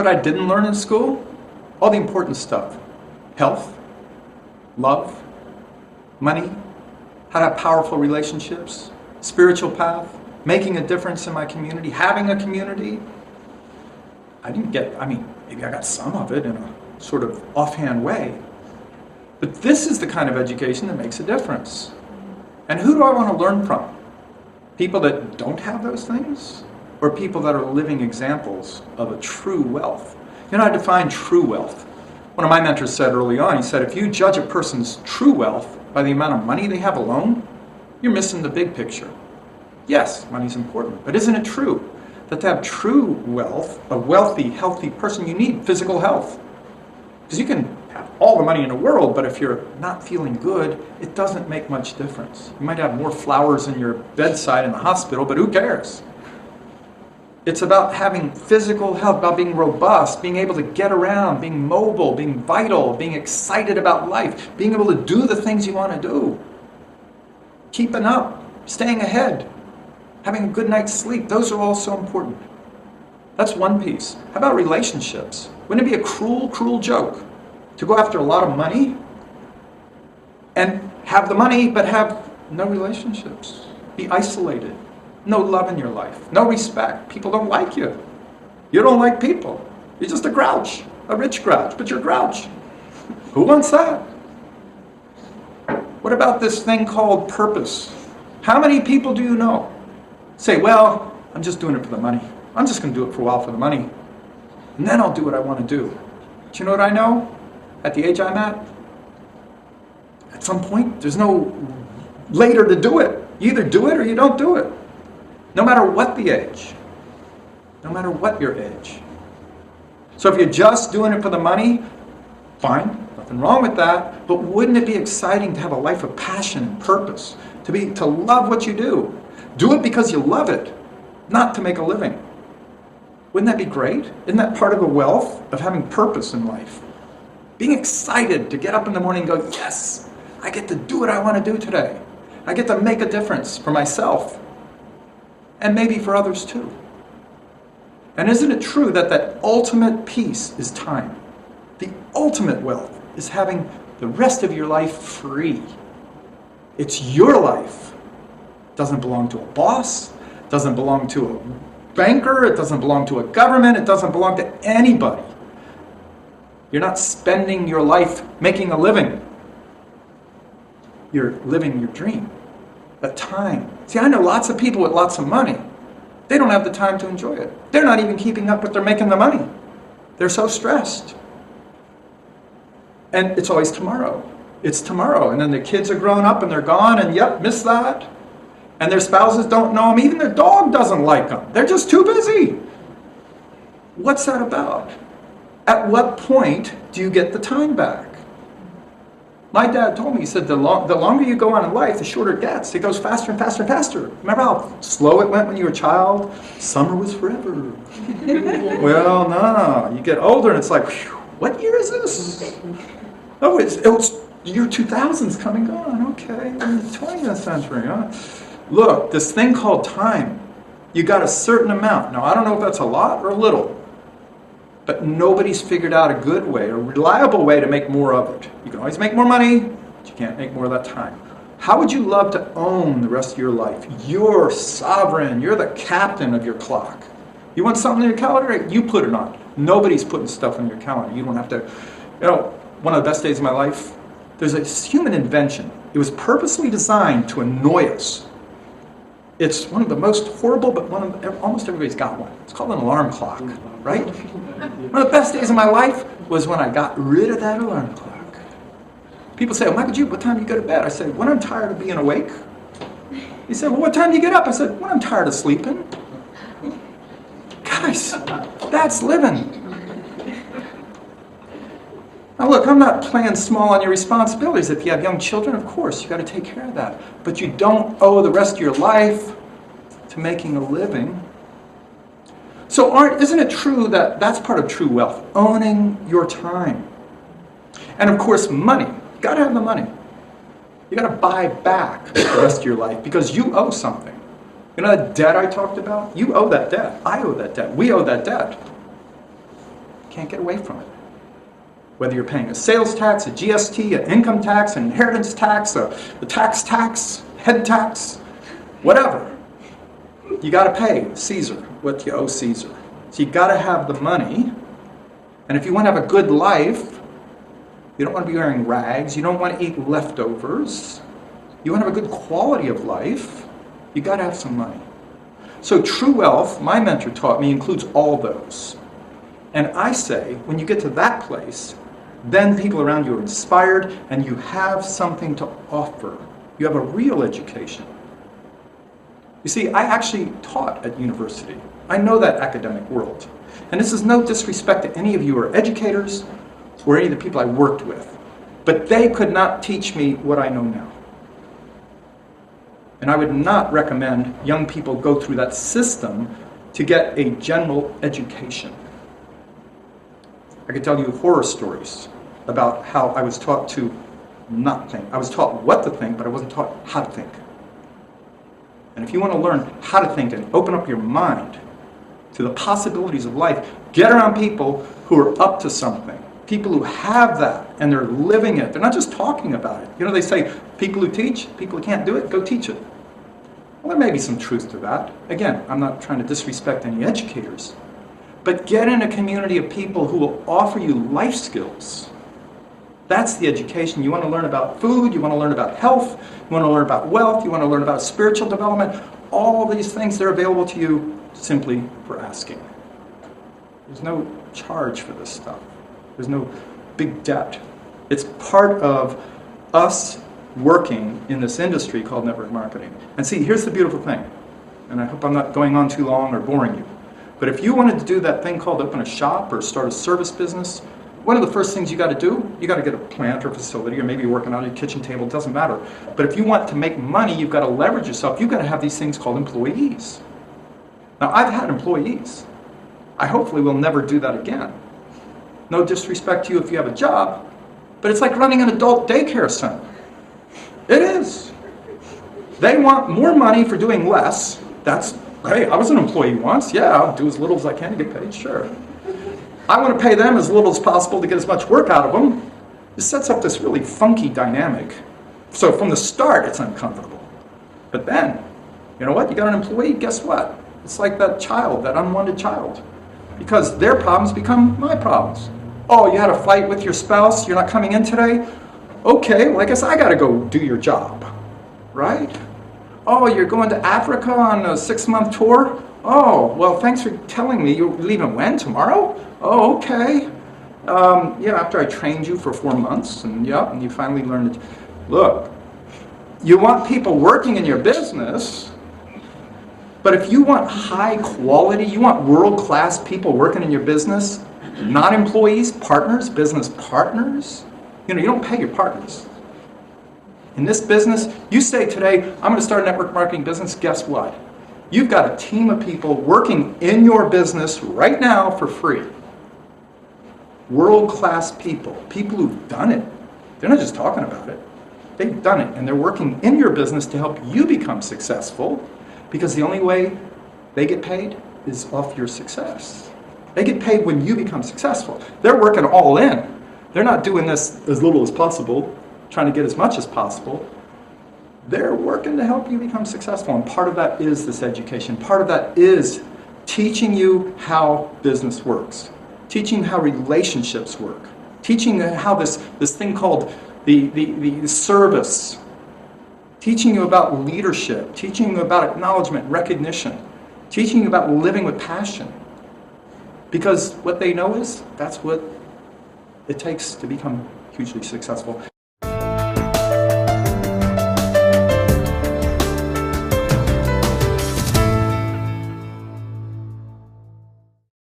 what I didn't learn in school? All the important stuff. Health, love, money, how to have powerful relationships, spiritual path, making a difference in my community, having a community. Maybe I got some of it in a sort of offhand way. But this is the kind of education that makes a difference. And who do I want to learn from? People that don't have those things? Or people that are living examples of a true wealth? You know, I define true wealth. One of my mentors said early on, he said, if you judge a person's true wealth by the amount of money they have alone, you're missing the big picture. Yes, money's important, but isn't it true that to have true wealth, a wealthy, healthy person, you need physical health? Because you can have all the money in the world, but if you're not feeling good, it doesn't make much difference. You might have more flowers in your bedside in the hospital, but who cares? It's about having physical health, about being robust, being able to get around, being mobile, being vital, being excited about life, being able to do the things you want to do. Keeping up, staying ahead, having a good night's sleep. Those are all so important. That's one piece. How about relationships? Wouldn't it be a cruel, cruel joke to go after a lot of money and have the money but have no relationships? Be isolated. No love in your life. No respect. People don't like you. You don't like people. You're just a grouch. A rich grouch, but you're a grouch. Who wants that? What about this thing called purpose? How many people do you know say, well, I'm just doing it for the money. I'm just going to do it for a while for the money. And then I'll do what I want to do. Do you know what I know? At the age I'm at some point, there's no later to do it. You either do it or you don't do it. No matter what the age. No matter what your age. So if you're just doing it for the money, fine, nothing wrong with that. But wouldn't it be exciting to have a life of passion and purpose? To love what you do. Do it because you love it, not to make a living. Wouldn't that be great? Isn't that part of the wealth of having purpose in life? Being excited to get up in the morning and go, yes, I get to do what I want to do today. I get to make a difference for myself. And maybe for others too. And isn't it true that that ultimate peace is time? The ultimate wealth is having the rest of your life free. It's your life. It doesn't belong to a boss. It doesn't belong to a banker. It doesn't belong to a government. It doesn't belong to anybody. You're not spending your life making a living. You're living your dream. That time. See, I know lots of people with lots of money. They don't have the time to enjoy it. They're not even keeping up with their making the money. They're so stressed. And it's always tomorrow. It's tomorrow. And then the kids are growing up and they're gone and yep, miss that. And their spouses don't know them. Even their dog doesn't like them. They're just too busy. What's that about? At what point do you get the time back? My dad told me, he said, the longer you go on in life, the shorter it gets. It goes faster and faster and faster. Remember how slow it went when you were a child? Summer was forever. Well, no. You get older and it's like, whew, what year is this? Oh, it's year 2000's coming on. Okay, in the 20th century. Huh? Look, this thing called time, you got a certain amount. Now, I don't know if that's a lot or a little. But nobody's figured out a good way, a reliable way to make more of it. You can always make more money, but you can't make more of that time. How would you love to own the rest of your life? You're sovereign. You're the captain of your clock. You want something in your calendar? You put it on. Nobody's putting stuff in your calendar. You don't have to. You know, one of the best days of my life, there's a human invention. It was purposely designed to annoy us. It's one of the most horrible, but almost everybody's got one. It's called an alarm clock, right? One of the best days of my life was when I got rid of that alarm clock. People say, oh, Michael Jude, what time do you go to bed? I said, when I'm tired of being awake. He said, well, what time do you get up? I said, when I'm tired of sleeping. Guys, that's living. Now look, I'm not playing small on your responsibilities. If you have young children, of course, you've got to take care of that. But you don't owe the rest of your life to making a living. So isn't it true that that's part of true wealth? Owning your time. And of course, money. You've got to have the money. You've got to buy back the rest of your life because you owe something. You know that debt I talked about? You owe that debt. I owe that debt. We owe that debt. Can't get away from it. Whether you're paying a sales tax, a GST, an income tax, an inheritance tax, a tax, head tax, whatever. You got to pay Caesar what you owe Caesar. So you got to have the money. And if you want to have a good life, you don't want to be wearing rags. You don't want to eat leftovers. You want to have a good quality of life. You got to have some money. So true wealth, my mentor taught me, includes all those. And I say, when you get to that place, then people around you are inspired and you have something to offer. You have a real education. You see, I actually taught at university. I know that academic world. And this is no disrespect to any of you who are educators or any of the people I worked with. But they could not teach me what I know now. And I would not recommend young people go through that system to get a general education. I could tell you horror stories about how I was taught to not think. I was taught what to think, but I wasn't taught how to think. And if you want to learn how to think and open up your mind to the possibilities of life, get around people who are up to something. People who have that and they're living it. They're not just talking about it. You know, they say people who teach, people who can't do it, go teach it. Well, there may be some truth to that. Again, I'm not trying to disrespect any educators. But get in a community of people who will offer you life skills. That's the education. You want to learn about food, you want to learn about health, you want to learn about wealth, you want to learn about spiritual development. All these things, they're available to you simply for asking. There's no charge for this stuff. There's no big debt. It's part of us working in this industry called network marketing. And see, here's the beautiful thing. And I hope I'm not going on too long or boring you. But if you wanted to do that thing called open a shop or start a service business, one of the first things you got to do, you got to get a plant or facility, or maybe you're working on a kitchen table, it doesn't matter. But if you want to make money, you've got to leverage yourself. You've got to have these things called employees. Now, I've had employees. I hopefully will never do that again. No disrespect to you if you have a job, but it's like running an adult daycare center. It is. They want more money for doing less. That's, hey, I was an employee once. Yeah, I'll do as little as I can to get paid, sure. I want to pay them as little as possible to get as much work out of them. It sets up this really funky dynamic. So from the start, it's uncomfortable. But then, you know what? You got an employee, guess what? It's like that child, that unwanted child. Because their problems become my problems. Oh, you had a fight with your spouse, you're not coming in today? Okay, well, I guess I got to go do your job, right? Oh, you're going to Africa on a 6-month tour? Oh, well, thanks for telling me. You're leaving when? Tomorrow? Oh, okay. Yeah, after I trained you for 4 months, and and you finally learned it. Look, you want people working in your business, but if you want high quality, you want world-class people working in your business, not employees, partners, business partners, you don't pay your partners. In this business, you say today, I'm going to start a network marketing business, guess what? You've got a team of people working in your business right now for free. World-class people, people who've done it. They're not just talking about it. They've done it, and they're working in your business to help you become successful, because the only way they get paid is off your success. They get paid when you become successful. They're working all in. They're not doing this as little as possible, trying to get as much as possible. They're working to help you become successful, and part of that is this education. Part of that is teaching you how business works, teaching you how relationships work, teaching you how this thing called the service, teaching you about leadership, teaching you about acknowledgement, recognition, teaching you about living with passion. Because what they know is that's what it takes to become hugely successful.